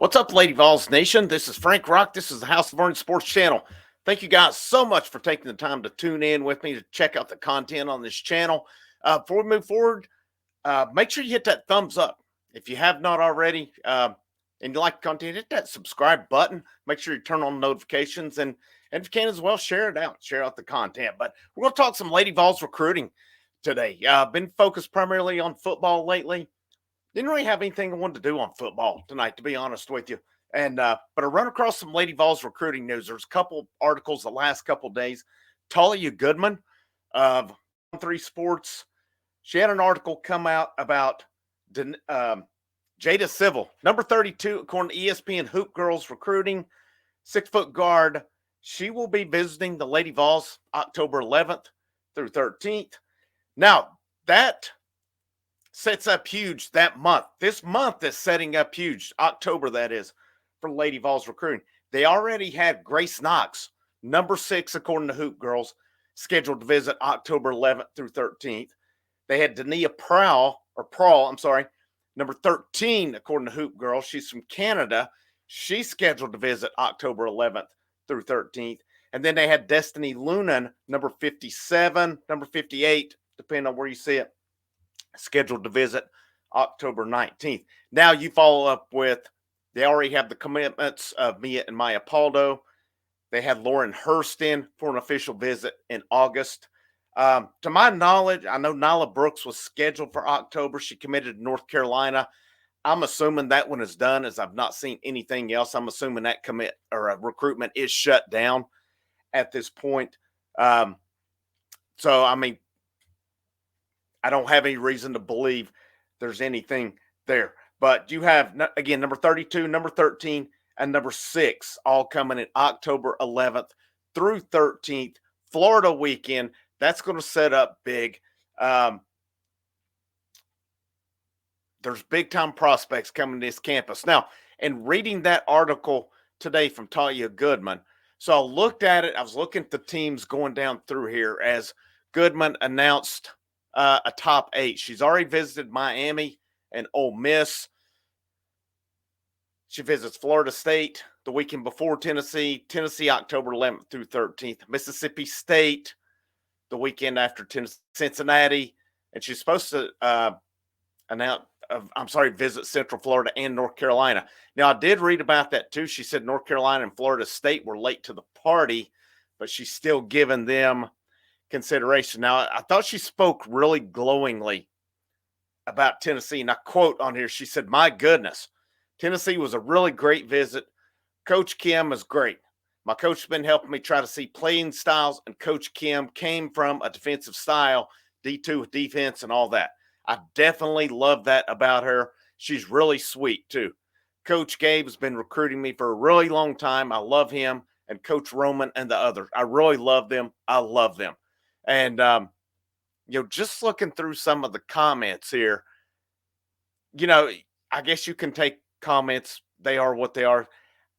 What's up, Lady Vols Nation? This is Frank Rock. This is the House of Orange Sports Channel. Thank you guys so much for taking the time to tune in with me to check out the content on this channel. Before we move forward, make sure you hit that thumbs up. If you have not already, and you like the content, hit that subscribe button. Make sure you turn on notifications, and if you can as well, share it out. Share out the content. But we're going to talk some Lady Vols recruiting today. Been focused primarily on football lately. Didn't really have anything I wanted to do on football tonight, to be honest with you. And but I run across some Lady Vols recruiting news. There's a couple articles the last couple days. Talia Goodman of 3 Sports, she had an article come out about Jada Civil, number 32, according to ESPN Hoop Girls recruiting, 6-foot guard. She will be visiting the Lady Vols October 11th through 13th. Now, that sets up huge that month. This month is setting up huge. October, that is, for Lady Vols recruiting. They already had Grace Knox, number 6, according to Hoop Girls, scheduled to visit October 11th through 13th. They had Dania Prawl, number 13, according to Hoop Girls. She's from Canada. She's scheduled to visit October 11th through 13th. And then they had Destiny Lunan, number 57, number 58, depending on where you see it, scheduled to visit October 19th. Now you follow up with, they already have the commitments of Mia and Maya Paldo. They had Lauren Hurst in for an official visit in August. To my knowledge, I know Nyla Brooks was scheduled for October. She committed to North Carolina. I'm assuming that one is done, as I've not seen anything else. I'm assuming that commit or recruitment is shut down at this point. So, I mean, I don't have any reason to believe there's anything there. But you have, again, number 32, number 13, and number 6 all coming in October 11th through 13th, Florida weekend. That's going to set up big. There's big-time prospects coming to this campus. Now, in reading that article today from Talia Goodman, so I looked at it. I was looking at the teams going down through here as Goodman announced a top 8. She's already visited Miami and Ole Miss. She visits Florida State the weekend before Tennessee October 11th through 13th, Mississippi State the weekend after Cincinnati, and she's supposed to visit Central Florida and North Carolina. Now, I did read about that too. She said North Carolina and Florida State were late to the party, but she's still giving them consideration. Now, I thought she spoke really glowingly about Tennessee, and I quote on here, she said, "My goodness, Tennessee was a really great visit. Coach Kim is great. My coach has been helping me try to see playing styles, and Coach Kim came from a defensive style, D2 with defense and all that. I definitely love that about her. She's really sweet too. Coach Gabe has been recruiting me for a really long time. I love him, and Coach Roman and the others. I really love them. I love them." And, just looking through some of the comments here, I guess you can take comments. They are what they are.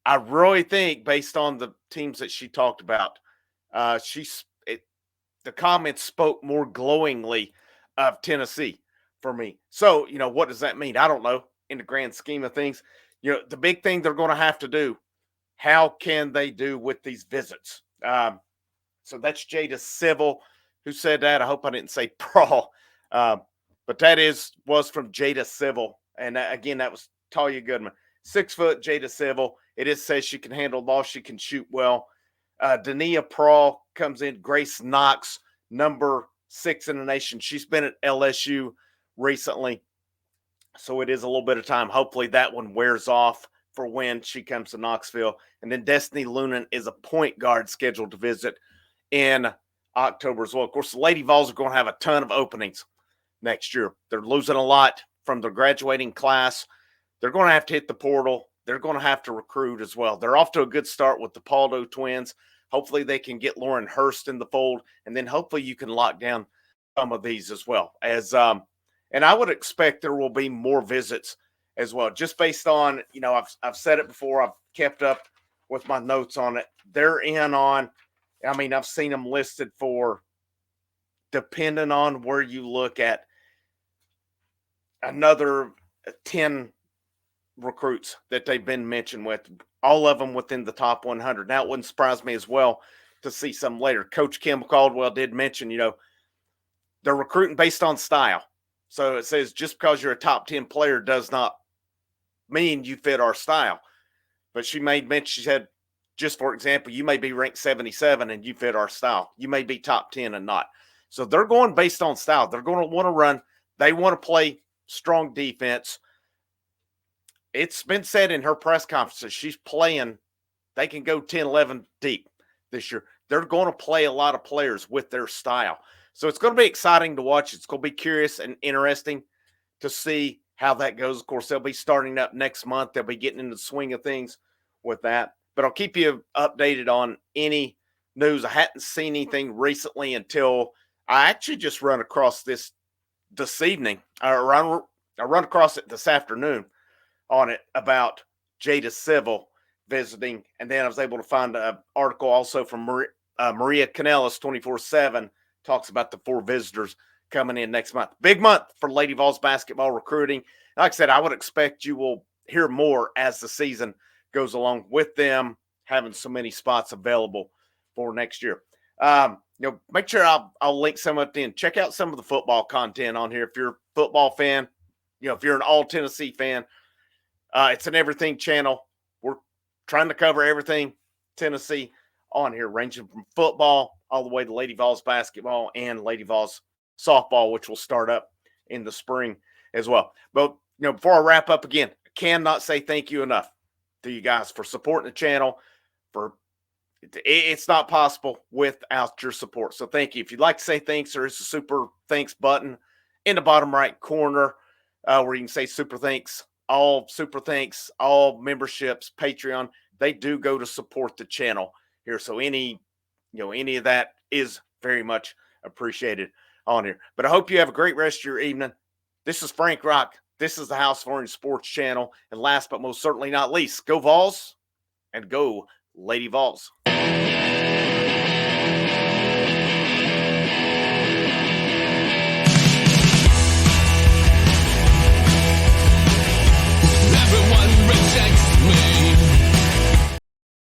I really think, based on the teams that she talked about, the comments spoke more glowingly of Tennessee for me. So, what does that mean? I don't know in the grand scheme of things. The big thing they're going to have to do, how can they do with these visits? So that's Jada Civil who said that. I hope I didn't say Prawl. But that was from Jada Civil. And again, that was Talia Goodman. 6-foot Jada Civil. It says she can handle the ball. She can shoot well. Dania Prawl comes in. Grace Knox, number 6 in the nation. She's been at LSU recently, so it is a little bit of time. Hopefully that one wears off for when she comes to Knoxville. And then Destiny Lunan is a point guard scheduled to visit in October as well. Of course, the Lady Vols are going to have a ton of openings next year. They're losing a lot from their graduating class. They're going to have to hit the portal. They're going to have to recruit as well. They're off to a good start with the Paldo twins. Hopefully they can get Lauren Hurst in the fold, and then hopefully you can lock down some of these as well. And I would expect there will be more visits as well, just based on, I've said it before. I've kept up with my notes on it. They're in on, I've seen them listed for, depending on where you look at, another 10 recruits that they've been mentioned with, all of them within the top 100. Now, it wouldn't surprise me as well to see some later. Coach Kim Caldwell did mention, they're recruiting based on style. So it says just because you're a top 10 player does not mean you fit our style. But she made mention, she said, just for example, you may be ranked 77 and you fit our style. You may be top 10 and not. So they're going based on style. They're going to want to run. They want to play strong defense. It's been said in her press conferences, she's playing, they can go 10, 11 deep this year. They're going to play a lot of players with their style. So it's going to be exciting to watch. It's going to be curious and interesting to see how that goes. Of course, they'll be starting up next month. They'll be getting into the swing of things with that. But I'll keep you updated on any news. I hadn't seen anything recently until I actually just run across this evening. I run across it this afternoon on it about Jada Civil visiting. And then I was able to find an article also from Maria Canellis, 24/7, talks about the 4 visitors coming in next month. Big month for Lady Vols basketball recruiting. Like I said, I would expect you will hear more as the season goes along with them having so many spots available for next year. Make sure I'll link some up in. Check out some of the football content on here. If you're a football fan, if you're an all Tennessee fan, it's an everything channel. We're trying to cover everything Tennessee on here, ranging from football all the way to Lady Vols basketball and Lady Vols softball, which will start up in the spring as well. But, before I wrap up again, I cannot say thank you enough to you guys for supporting the channel. It's not possible without your support. So thank you. If you'd like to say thanks, there is a super thanks button in the bottom right corner where you can say super thanks. All super thanks, all memberships, Patreon, they do go to support the channel here. So any of that is very much appreciated on here. But I hope you have a great rest of your evening. This is Frank Rock. This is the House of Orange Sports Channel. And last but most certainly not least, go Vols and go Lady Vols.